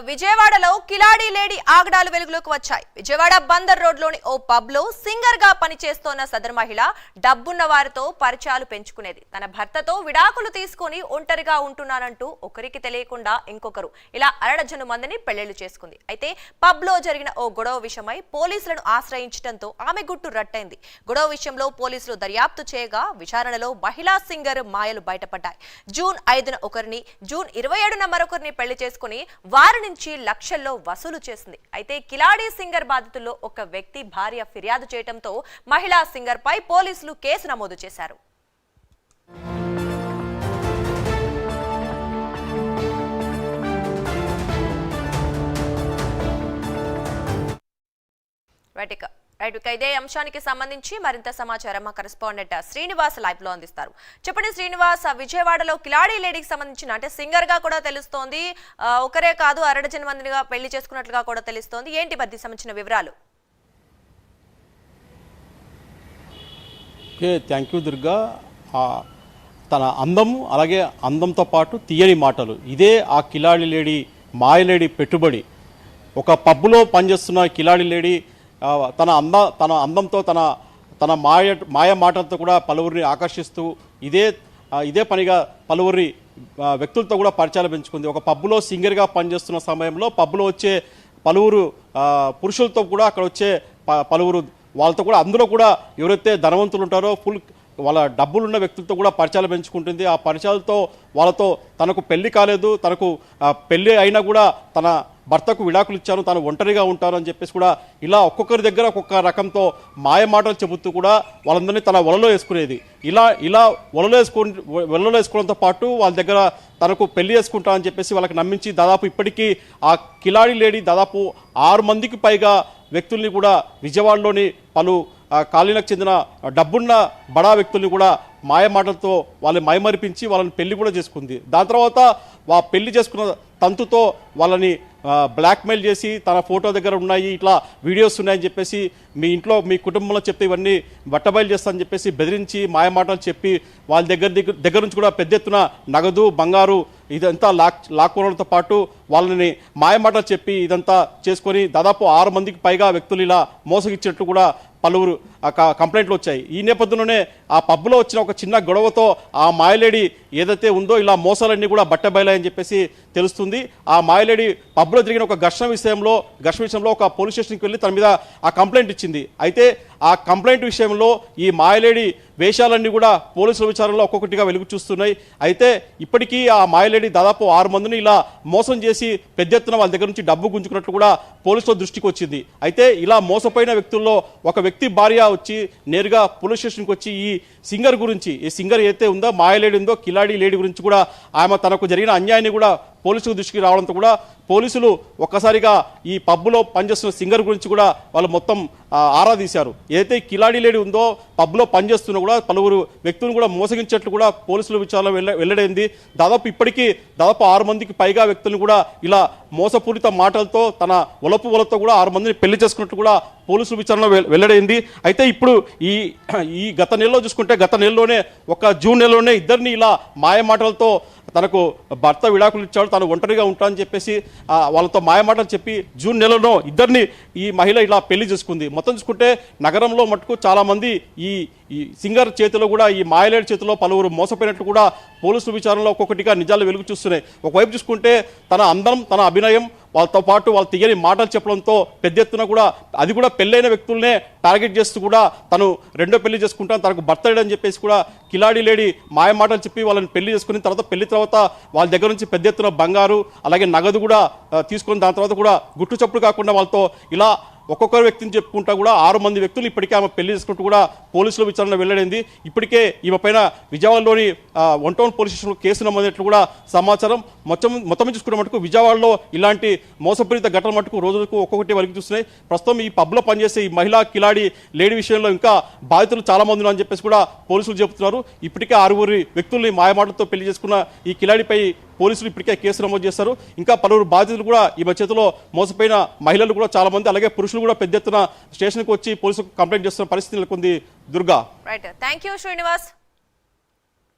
విజయవాడలో కిలాడి లేడీ ఆగడాలు వెలుగులోకి వచ్చాయి. విజయవాడ బందర్ రోడ్లోని ఓ పబ్ లో సింగర్ గా పనిచేస్తోన్న సదరు మహిళ డబ్బున్న వారితో పరిచయాలు పెంచుకునేది. తన భర్తతో విడాకులు తీసుకుని ఒంటరిగా ఉంటున్నానంటూ ఒకరికి తెలియకుండా ఇంకొకరు ఇలా అరడజను మందిని పెళ్లిళ్లు చేసుకుంది. అయితే పబ్ లో జరిగిన ఓ గొడవ విషయమై పోలీసులను ఆశ్రయించడంతో ఆమె గుట్టు రట్టయింది. గొడవ విషయంలో పోలీసులు దర్యాప్తు చేయగా విచారణలో మహిళా సింగర్ మాయలు బయటపడ్డాయి. జూన్ 5న ఒకరిని, జూన్ 27న మరొకరిని పెళ్లి చేసుకుని వారి నుంచి లక్షల్లో వసూలు చేసింది. అయితే కిలాడి సింగర్ బాధితుల్లో ఒక వ్యక్తి భార్య ఫిర్యాదు చేయడంతో మహిళా సింగర్ పై పోలీసులు కేసు నమోదు చేశారు. ఇదే అంశానికి సంబంధించి మరింత సమాచారం మా కరెస్పాండెంట్ శ్రీనివాస్ లైవ్ లో అందిస్తారు. చెప్పండి శ్రీనివాస్, విజయవాడలో కిలాడి లేడీకి సంబంధించిన అంటే సింగర్ గా కూడా తెలుస్తోంది, ఒకరే కాదు అరడజన మందిగా పెళ్లి చేసుకున్నట్లుగా కూడా తెలుస్తోంది. ఏంటి బద్ది సంబంధించిన వివరాలు? Thank you Durga. తన అందం అలాగే అందంతో పాటు తీయని మాటలు, ఇదే ఆ కిలాడి లేడీ మాయలేడీ పెట్టుబడి. ఒక పబ్బులో పనిచేస్తున్న కిలాడి లేడీ తన అందంతో తన మాయ మాటలతో కూడా పలువురిని ఆకర్షిస్తూ ఇదే పనిగా పలువురి వ్యక్తులతో కూడా పరిచయాలు పెంచుకుంది. ఒక పబ్బులో సింగర్గా పనిచేస్తున్న సమయంలో పబ్బులో వచ్చే పలువురు పురుషులతో కూడా అక్కడ వచ్చే పలువురు వాళ్ళతో కూడా అందులో కూడా ఎవరైతే ధనవంతులు ఉంటారో వాళ్ళ డబ్బులున్న వ్యక్తులతో కూడా పరిచయాలు పెంచుకుంటుంది. ఆ పరిచయాలతో వాళ్ళతో తనకు పెళ్లి కాలేదు, తనకు పెళ్లి అయినా కూడా తన భర్తకు విడాకులు ఇచ్చాను, తాను ఒంటరిగా ఉంటాను అని చెప్పేసి కూడా ఇలా ఒక్కొక్కరి దగ్గర ఒక్కొక్క రకంతో మాయ మాటలు చెబుతూ కూడా వాళ్ళందరినీ తన వలలో వేసుకునేది. ఇలా వలలో వేసుకోవడంతో పాటు వాళ్ళ దగ్గర తనకు పెళ్లి చేసుకుంటా అని చెప్పేసి వాళ్ళకి నమ్మించి దాదాపు ఇప్పటికీ ఆ కిలాడి లేడీ దాదాపు 6 మందికి పైగా వ్యక్తుల్ని కూడా విజయవాడలోని పలు కాలనీలకు చెందిన డబ్బున్న బడా వ్యక్తుల్ని కూడా మాయ మాటలతో వాళ్ళని మైమరిపించి వాళ్ళని పెళ్లి కూడా చేసుకుంది. దాని తర్వాత పెళ్లి చేసుకున్న తంతుతో వాళ్ళని బ్లాక్మెయిల్ చేసి తన ఫోటో దగ్గర ఉన్నాయి, ఇట్లా వీడియోస్ ఉన్నాయని చెప్పేసి మీ ఇంట్లో మీ కుటుంబంలో చెప్తే ఇవన్నీ బట్టబయలు చేస్తానని చెప్పేసి బెదిరించి మాయ మాటలు చెప్పి వాళ్ళ దగ్గర నుంచి కూడా పెద్ద ఎత్తున నగదు బంగారు ఇదంతా లాక్కోవడంతో పాటు వాళ్ళని మాయ మాటలు చెప్పి ఇదంతా చేసుకొని దాదాపు 6 మందికి పైగా వ్యక్తులు ఇలా మోసగిచ్చినట్టు కూడా పలువురు కంప్లైంట్లు వచ్చాయి. ఈ నేపథ్యంలోనే ఆ పబ్లో వచ్చిన ఒక చిన్న గొడవతో ఆ మాయలేడి ఏదైతే ఉందో ఇలా మోసాలన్నీ కూడా బట్టబయలని చెప్పేసి తెలుస్తుంది. ఆ మాయలేడి పబ్లో జరిగిన ఒక ఘర్షణ విషయంలో ఒక పోలీస్ స్టేషన్కి వెళ్ళి తన మీద ఆ కంప్లైంట్ ఇచ్చింది. అయితే ఆ కంప్లైంట్ విషయంలో ఈ మాయలేడి వేషాలన్నీ కూడా పోలీసుల విచారణలో ఒక్కొక్కటిగా వెలుగు చూస్తున్నాయి. అయితే ఇప్పటికీ ఆ మాయలేడి దాదాపు 6 మందిని ఇలా మోసం చేసి పెద్ద ఎత్తున వాళ్ళ దగ్గర నుంచి డబ్బు గుంజుకున్నట్లు కూడా పోలీసుల దృష్టికి వచ్చింది. అయితే ఇలా మోసపోయిన వ్యక్తుల్లో ఒక వ్యక్తి భార్య వచ్చి నేరుగా పోలీస్ స్టేషన్కి వచ్చి ఈ సింగర్ గురించి, ఈ సింగర్ ఏదైతే ఉందో మాయలేడి ఉందో కిలాడి లేడీ గురించి కూడా ఆమె తనకు జరిగిన అన్యాయాన్ని కూడా పోలీసుల దృష్టికి రావడంతో కూడా పోలీసులు ఒక్కసారిగా ఈ పబ్లో పనిచేస్తున్న సింగర్ గురించి కూడా వాళ్ళు మొత్తం ఆరా తీశారు. ఏదైతే కిలాడి లేడీ ఉందో పబ్లో పనిచేస్తున్నా కూడా పలువురు వ్యక్తులను కూడా మోసగించేట్లు కూడా పోలీసుల విచారణ వెల్లడైంది. ఇప్పటికీ 6 మందికి పైగా వ్యక్తులను కూడా ఇలా మోసపూరిత మాటలతో తన వలతో కూడా 6 మందిని పెళ్లి చేసుకున్నట్టు కూడా పోలీసుల విచారణ వెల్లడైంది. అయితే ఇప్పుడు ఈ గత నెలలో చూసుకుంటే గత నెలలోనే జూన్ నెలలోనే ఇద్దరిని ఇలా మాయ మాటలతో తనకు భర్త విడాకులు ఇచ్చాడు, తను ఒంటరిగా ఉంటానని చెప్పేసి వాళ్ళతో మాయమాటలు చెప్పి జూన్ నెలలో ఇద్దరిని ఈ మహిళ ఇలా పెళ్లి చేసుకుంది. మొత్తం చూసుకుంటే నగరంలో మటుకు చాలామంది ఈ సింగర్ చేతిలో కూడా ఈ మాయలేడి చేతిలో పలువురు మోసపోయినట్లు కూడా పోలీసుల విచారణలో ఒక్కొక్కటిగా నిజాలు వెలుగు చూస్తున్నాయి. ఒకవైపు చూసుకుంటే తన అందం, తన అభినయం, వాళ్ళతో పాటు వాళ్ళు తీయని మాటలు చెప్పడంతో పెద్ద ఎత్తున కూడా అది కూడా పెళ్ళైన వ్యక్తులనే టార్గెట్ చేస్తూ కూడా తను రెండో పెళ్లి చేసుకుంటాను, తనకు భర్త లేడని చెప్పేసి కూడా కిలాడి లేడీ మాయ మాటలు చెప్పి వాళ్ళని పెళ్లి చేసుకుని తర్వాత వాళ్ళ దగ్గర నుంచి పెద్ద ఎత్తున బంగారు అలాగే నగదు కూడా తీసుకుని దాని తర్వాత కూడా గుట్టు చప్పుడు కాకుండా వాళ్ళతో ఇలా ఒక్కొక్కరు వ్యక్తిని చెప్పుకుంటా కూడా 6 మంది వ్యక్తులు ఇప్పటికే ఆమె పెళ్లి చేసుకుంటూ కూడా పోలీసుల విచారణ వెల్లడైంది. ఇప్పటికే ఈమె పైన విజయవాడలోని 1 టౌన్ పోలీస్ స్టేషన్లో కేసు నమోదైనట్లు కూడా సమాచారం. మొత్తం చూసుకున్న మటుకు విజయవాడలో ఇలాంటి మోసపూరిత ఘటనలు మటుకు రోజులకు ఒక్కొక్కటి వెలికి చూస్తున్నాయి. ప్రస్తుతం ఈ పబ్లో పనిచేసే ఈ మహిళా కిలాడి లేడీ విషయంలో ఇంకా బాధితులు చాలా మంది అని చెప్పేసి కూడా పోలీసులు చెబుతున్నారు. ఇప్పటికే 6 వ్యక్తుల్ని మాయమాటలతో పెళ్లి చేసుకున్న ఈ కిలాడిపై పోలీసులు ఇప్పటికే కేసు నమోదు చేశారు. ఇంకా పలువురు బాధితులు కూడా ఈ చేతిలో మోసపోయిన మహిళలు కూడా చాలా మంది అలాగే పురుషులు కూడా పెద్ద ఎత్తున స్టేషన్కి వచ్చి పోలీసులకు కంప్లైంట్ చేస్తున్న పరిస్థితి నెలకొంది. Durga. Right, thank you Srinivas.